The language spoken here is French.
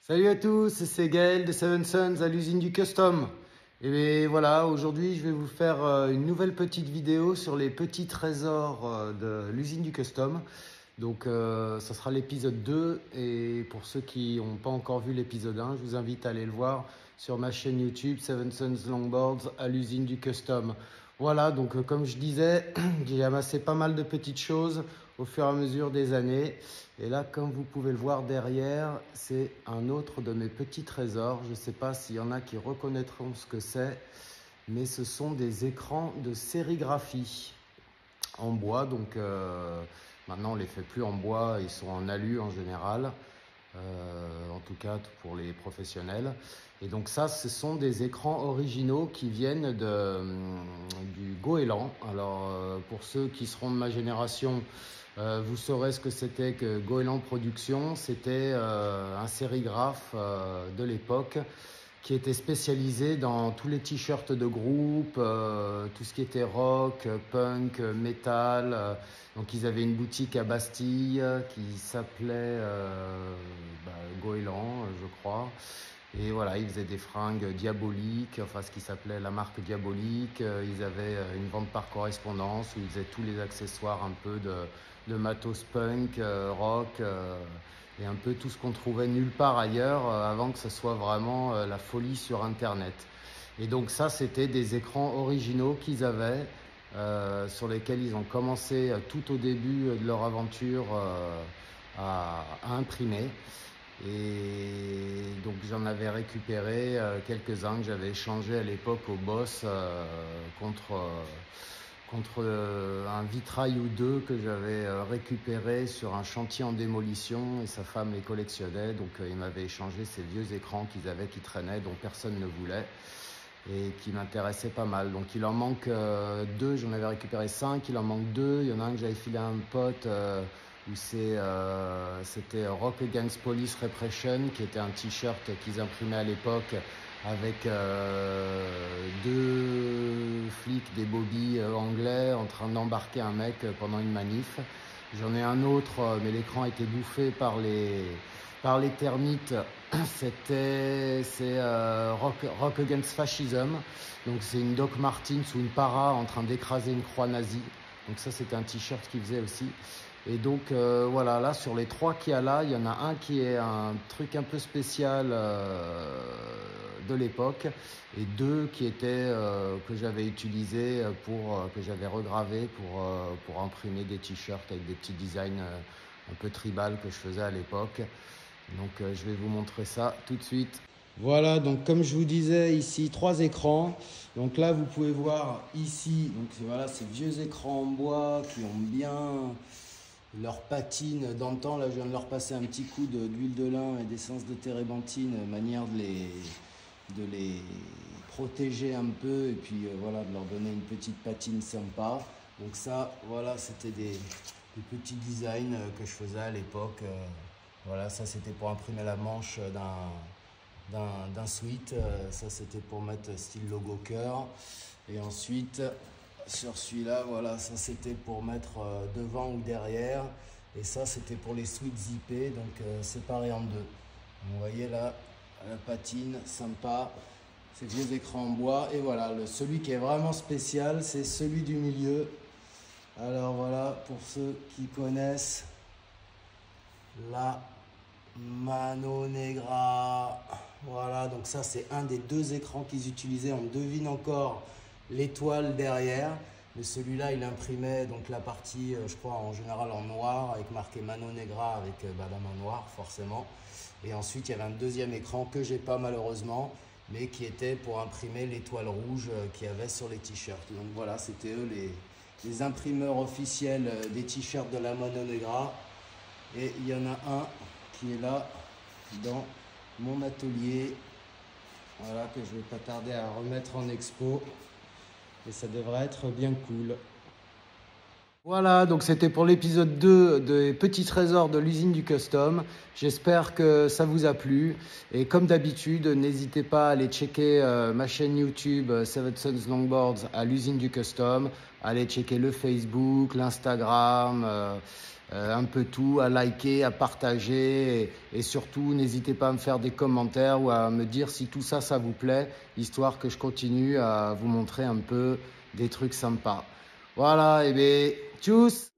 Salut à tous, c'est Gaël de Seven Sons à l'usine du Custom. Et voilà, aujourd'hui je vais vous faire une nouvelle petite vidéo sur les petits trésors de l'usine du Custom. Donc ça sera l'épisode 2 et pour ceux qui n'ont pas encore vu l'épisode 1, je vous invite à aller le voir sur ma chaîne YouTube Seven Sons Longboards à l'usine du Custom. Voilà, donc comme je disais, j'ai amassé pas mal de petites choses au fur et à mesure des années. Et là, comme vous pouvez le voir derrière, c'est un autre de mes petits trésors. Je ne sais pas s'il y en a qui reconnaîtront ce que c'est, mais ce sont des écrans de sérigraphie en bois. Donc maintenant, on ne les fait plus en bois, ils sont en alu en général. En tout cas pour les professionnels. Et donc ça, ce sont des écrans originaux qui viennent du goéland. Alors pour ceux qui seront de ma génération, vous saurez ce que c'était que Goéland Production. C'était un sérigraphe de l'époque qui était spécialisé dans tous les t-shirts de groupe, tout ce qui était rock, punk, metal. Donc ils avaient une boutique à Bastille qui s'appelait Goéland, je crois. Et voilà, ils faisaient des fringues diaboliques, enfin ce qui s'appelait la marque diabolique. Ils avaient une vente par correspondance où ils faisaient tous les accessoires un peu de matos punk, rock, et un peu tout ce qu'on trouvait nulle part ailleurs avant que ce soit vraiment la folie sur Internet. Et donc ça, c'était des écrans originaux qu'ils avaient, sur lesquels ils ont commencé tout au début de leur aventure à imprimer. Et donc j'en avais récupéré quelques-uns que j'avais échangés à l'époque au boss contre un vitrail ou deux que j'avais récupéré sur un chantier en démolition, et sa femme les collectionnait. Donc il m'avait échangé ces vieux écrans qu'ils avaient, qui traînaient, dont personne ne voulait et qui m'intéressaient pas mal. Donc il en manque deux, j'en avais récupéré 5, il en manque deux. Il y en a un que j'avais filé à un pote où c'était Rock Against Police Repression, qui était un t-shirt qu'ils imprimaient à l'époque avec deux flics des bobbies anglais en train d'embarquer un mec pendant une manif. J'en ai un autre, mais l'écran a été bouffé par les termites. C'est Rock Against Fascism. Donc c'est une Doc Martens ou une para en train d'écraser une croix nazie. Donc ça, c'était un t-shirt qu'il faisait aussi. Et donc voilà, là sur les trois qu'il y a là, il y en a un qui est un truc un peu spécial de l'époque, et deux qui étaient que j'avais utilisé que j'avais regravé pour imprimer des t-shirts avec des petits designs un peu tribal que je faisais à l'époque. Donc je vais vous montrer ça tout de suite. Voilà, donc comme je vous disais, ici 3 écrans. Donc là, vous pouvez voir ici, donc voilà, ces vieux écrans en bois qui ont bien leur patine d'antan. Là, je viens de leur passer un petit coup d'huile de lin et d'essence de térébenthine, manière de les protéger un peu, et puis voilà, de leur donner une petite patine sympa. Donc ça, voilà, c'était des petits designs que je faisais à l'époque. Voilà, ça c'était pour imprimer la manche d'un sweat. Ça c'était pour mettre style logo cœur. Et ensuite, sur celui-là, voilà, ça c'était pour mettre devant ou derrière. Et ça c'était pour les sweats zippés, donc séparés en deux. Donc, vous voyez là, la patine, sympa. Ces vieux écrans en bois. Et voilà, celui qui est vraiment spécial, c'est celui du milieu. Alors voilà, pour ceux qui connaissent, la Mano Negra. Voilà, donc ça c'est un des 2 écrans qu'ils utilisaient. On devine encore l'étoile derrière, mais celui-là il imprimait donc la partie, je crois en général en noir, avec marqué Mano Negra avec la main noire forcément. Et ensuite il y avait un deuxième écran que j'ai pas malheureusement, mais qui était pour imprimer l'étoile rouge qu'il y avait sur les t-shirts. Donc voilà, c'était eux les imprimeurs officiels des t-shirts de la Mano Negra. Et il y en a un qui est là dans mon atelier, voilà, que je vais pas tarder à remettre en expo, et ça devrait être bien cool. Voilà, donc c'était pour l'épisode 2 des petits trésors de l'usine du Custom. J'espère que ça vous a plu. Et comme d'habitude, n'hésitez pas à aller checker ma chaîne YouTube Seven Sons Longboards à l'usine du Custom. Allez checker le Facebook, l'Instagram. un peu tout, à liker, à partager et surtout n'hésitez pas à me faire des commentaires ou à me dire si tout ça, ça vous plaît, histoire que je continue à vous montrer un peu des trucs sympas. Voilà, et bien, tchuss!